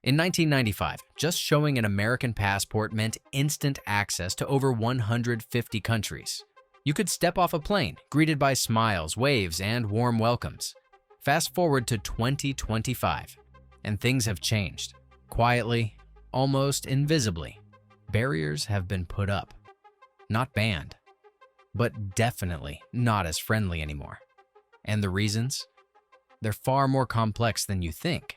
In 1995, just showing an American passport meant instant access to over 150 countries. You could step off a plane, greeted by smiles, waves, and warm welcomes. Fast forward to 2025, and things have changed. Quietly, almost invisibly, barriers have been put up. Not banned, but definitely not as friendly anymore. And the reasons? They're far more complex than you think.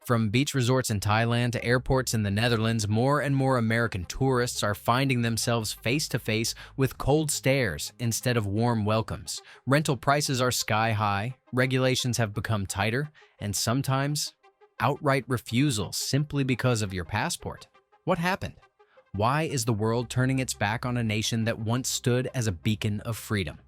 From beach resorts in Thailand to airports in the Netherlands, more and more American tourists are finding themselves face-to-face with cold stares instead of warm welcomes. Rental prices are sky high, regulations have become tighter, and sometimes outright refusals simply because of your passport. What happened? Why is the world turning its back on a nation that once stood as a beacon of freedom?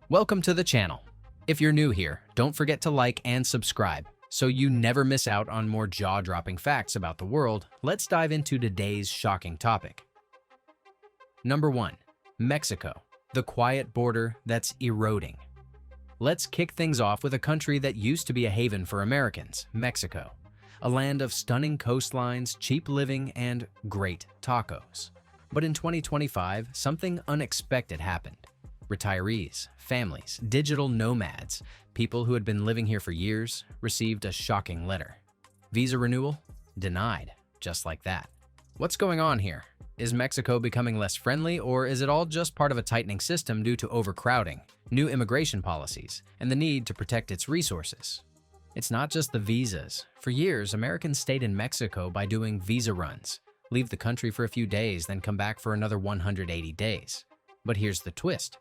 Welcome to the channel. If you're new here, don't forget to like and subscribe so you never miss out on more jaw-dropping facts about the world. Let's dive into today's shocking topic. Number 1. Mexico, the quiet border that's eroding. Let's kick things off with a country that used to be a haven for Americans, Mexico. A land of stunning coastlines, cheap living, and great tacos. But in 2025, something unexpected happened. Retirees, families, digital nomads, people who had been living here for years, received a shocking letter. Visa renewal? Denied, just like that. What's going on here? Is Mexico becoming less friendly, or is it all just part of a tightening system due to overcrowding, new immigration policies, and the need to protect its resources? It's not just the visas. For years, Americans stayed in Mexico by doing visa runs, leave the country for a few days, then come back for another 180 days. But here's the twist.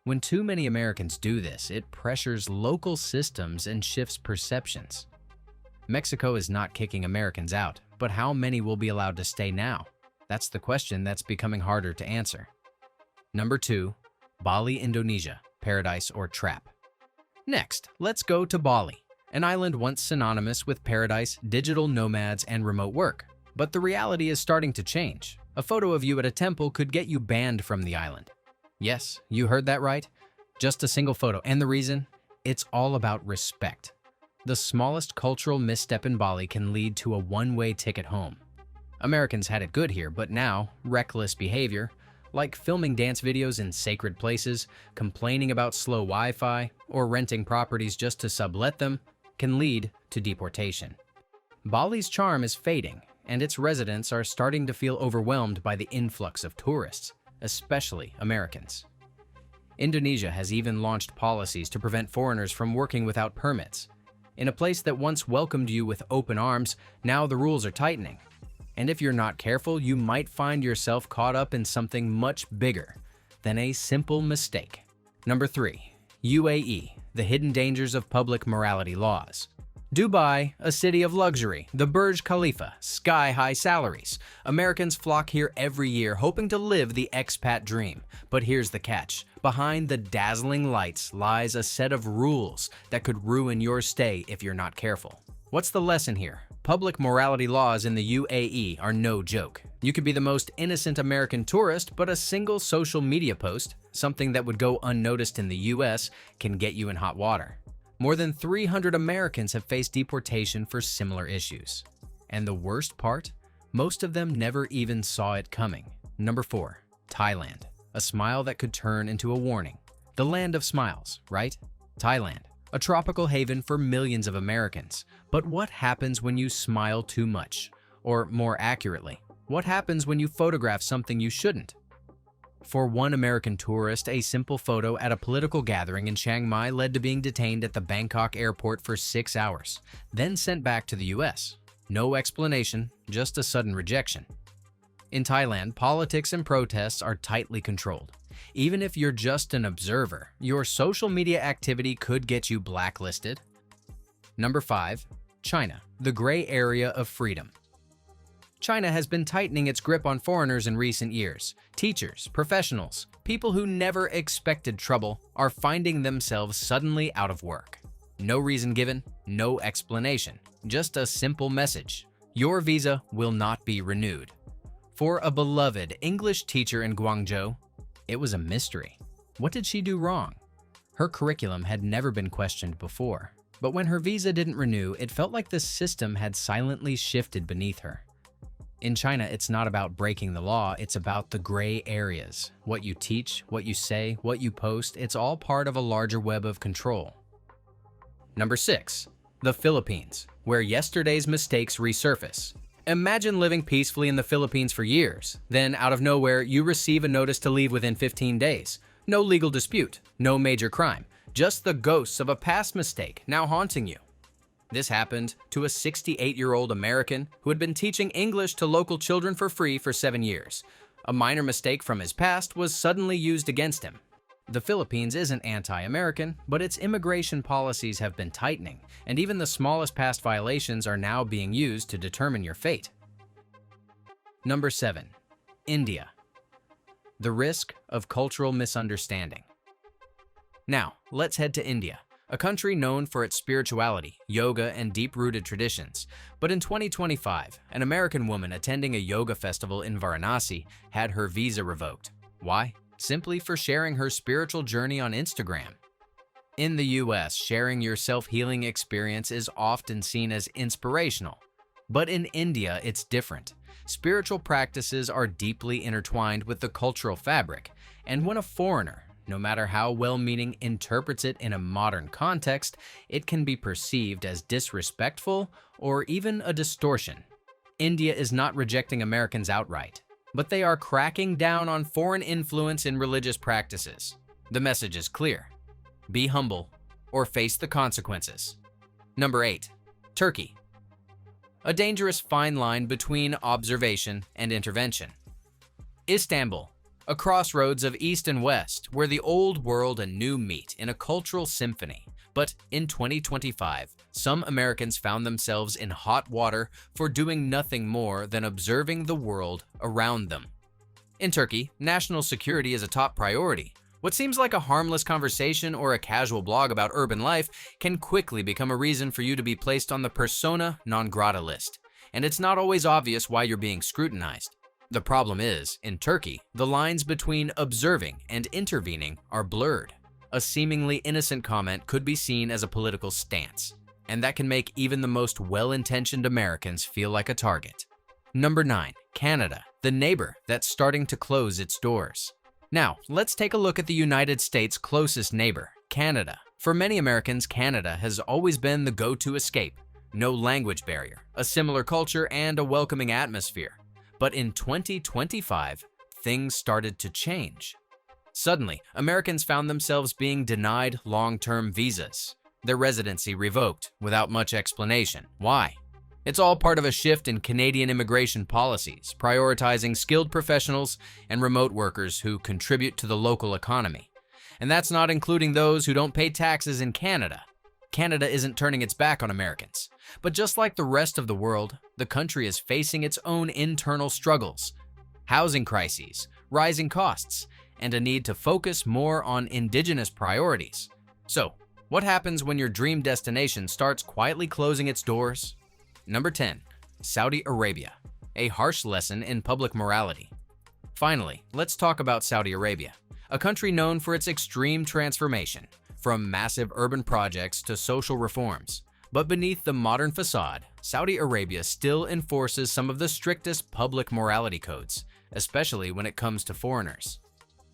When too many Americans do this, it pressures local systems and shifts perceptions. Mexico is not kicking Americans out, but how many will be allowed to stay now? That's the question that's becoming harder to answer. Number 2. Bali, Indonesia, paradise or trap. Next, let's go to Bali, an island once synonymous with paradise, digital nomads, and remote work. But the reality is starting to change. A photo of you at a temple could get you banned from the island. Yes, you heard that right. Just a single photo. And the reason? It's all about respect. The smallest cultural misstep in Bali can lead to a one-way ticket home. Americans had it good here, but now, reckless behavior, like filming dance videos in sacred places, complaining about slow Wi-Fi, or renting properties just to sublet them, can lead to deportation. Bali's charm is fading, and its residents are starting to feel overwhelmed by the influx of tourists, especially Americans. Indonesia has even launched policies to prevent foreigners from working without permits. In a place that once welcomed you with open arms, now the rules are tightening. And if you're not careful, you might find yourself caught up in something much bigger than a simple mistake. Number 3. UAE, the hidden dangers of public morality laws. Dubai, a city of luxury, the Burj Khalifa, sky-high salaries. Americans flock here every year hoping to live the expat dream. But here's the catch. Behind the dazzling lights lies a set of rules that could ruin your stay if you're not careful. What's the lesson here? Public morality laws in the UAE are no joke. You could be the most innocent American tourist, but a single social media post, something that would go unnoticed in the US, can get you in hot water. More than 300 Americans have faced deportation for similar issues. And the worst part? Most of them never even saw it coming. Number 4. Thailand. A smile that could turn into a warning. The land of smiles, right? Thailand. A tropical haven for millions of Americans. But what happens when you smile too much? Or more accurately, what happens when you photograph something you shouldn't? For one American tourist, a simple photo at a political gathering in Chiang Mai led to being detained at the Bangkok airport for 6 hours, then sent back to the US. No explanation, just a sudden rejection. In Thailand, politics and protests are tightly controlled. Even if you're just an observer, your social media activity could get you blacklisted. Number 5. China, the gray area of freedom. China has been tightening its grip on foreigners in recent years. Teachers, professionals, people who never expected trouble are finding themselves suddenly out of work. No reason given, no explanation, just a simple message. Your visa will not be renewed. For a beloved English teacher in Guangzhou, it was a mystery. What did she do wrong? Her curriculum had never been questioned before, But when her visa didn't renew, it felt like the system had silently shifted beneath her. In China, it's not about breaking the law, it's about the gray areas. What you teach, what you say, what you post, it's all part of a larger web of control. Number 6. The Philippines, where yesterday's mistakes resurface. Imagine living peacefully in the Philippines for years. Then, out of nowhere, you receive a notice to leave within 15 days. No legal dispute, no major crime, just the ghosts of a past mistake now haunting you. This happened to a 68-year-old American who had been teaching English to local children for free for 7 years. A minor mistake from his past was suddenly used against him. The Philippines isn't anti-American, but its immigration policies have been tightening, and even the smallest past violations are now being used to determine your fate. Number 7. India. The risk of cultural misunderstanding. Now, let's head to India, a country known for its spirituality, yoga, and deep-rooted traditions. But in 2025, an American woman attending a yoga festival in Varanasi had her visa revoked. Why? Simply for sharing her spiritual journey on Instagram. In the US, sharing your self-healing experience is often seen as inspirational. But in India, it's different. Spiritual practices are deeply intertwined with the cultural fabric, and when a foreigner, no matter how well-meaning, interprets it in a modern context, it can be perceived as disrespectful or even a distortion. India is not rejecting Americans outright, but they are cracking down on foreign influence in religious practices. The message is clear: be humble or face the consequences. Number 8. Turkey. A dangerous fine line between observation and intervention. Istanbul, a crossroads of East and West, where the old world and new meet in a cultural symphony. But in 2025, some Americans found themselves in hot water for doing nothing more than observing the world around them. In Turkey, national security is a top priority. What seems like a harmless conversation or a casual blog about urban life can quickly become a reason for you to be placed on the persona non grata list. And it's not always obvious why you're being scrutinized. The problem is, in Turkey, the lines between observing and intervening are blurred. A seemingly innocent comment could be seen as a political stance, and that can make even the most well-intentioned Americans feel like a target. Number 9. Canada, the neighbor that's starting to close its doors. Now, let's take a look at the United States' closest neighbor, Canada. For many Americans, Canada has always been the go-to escape. No language barrier, a similar culture, and a welcoming atmosphere. But in 2025, things started to change. Suddenly, Americans found themselves being denied long-term visas, their residency revoked without much explanation. Why? It's all part of a shift in Canadian immigration policies, prioritizing skilled professionals and remote workers who contribute to the local economy. And that's not including those who don't pay taxes in Canada. Canada isn't turning its back on Americans. But just like the rest of the world, the country is facing its own internal struggles, housing crises, rising costs, and a need to focus more on indigenous priorities. So, what happens when your dream destination starts quietly closing its doors? Number 10. Saudi Arabia, a harsh lesson in public morality. Finally, let's talk about Saudi Arabia, a country known for its extreme transformation, from massive urban projects to social reforms. But beneath the modern facade, Saudi Arabia still enforces some of the strictest public morality codes, especially when it comes to foreigners.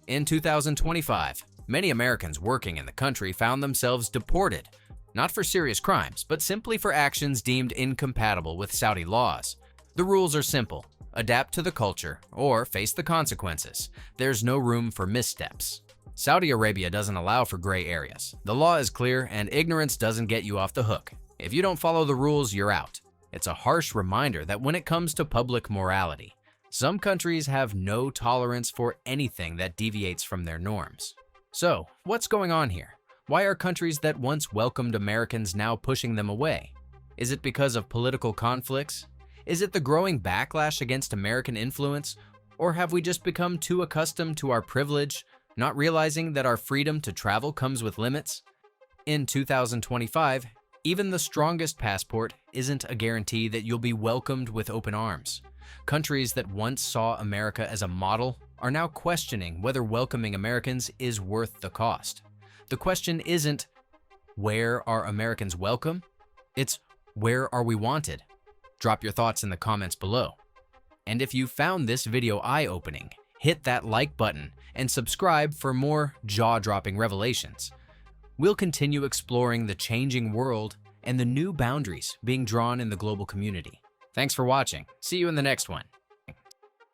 In 2025, many Americans working in the country found themselves deported, not for serious crimes, but simply for actions deemed incompatible with Saudi laws. The rules are simple: adapt to the culture or face the consequences. There's no room for missteps. Saudi Arabia doesn't allow for gray areas. The law is clear, and ignorance doesn't get you off the hook. If you don't follow the rules, you're out. It's a harsh reminder that when it comes to public morality, some countries have no tolerance for anything that deviates from their norms. So, what's going on here? Why are countries that once welcomed Americans now pushing them away? Is it because of political conflicts? Is it the growing backlash against American influence? Or have we just become too accustomed to our privilege, not realizing that our freedom to travel comes with limits? In 2025, even the strongest passport isn't a guarantee that you'll be welcomed with open arms. Countries that once saw America as a model are now questioning whether welcoming Americans is worth the cost. The question isn't, where are Americans welcome? It's where are we wanted? Drop your thoughts in the comments below. And if you found this video eye-opening, hit that like button and subscribe for more jaw-dropping revelations. We'll continue exploring the changing world and the new boundaries being drawn in the global community. Thanks for watching. See you in the next one.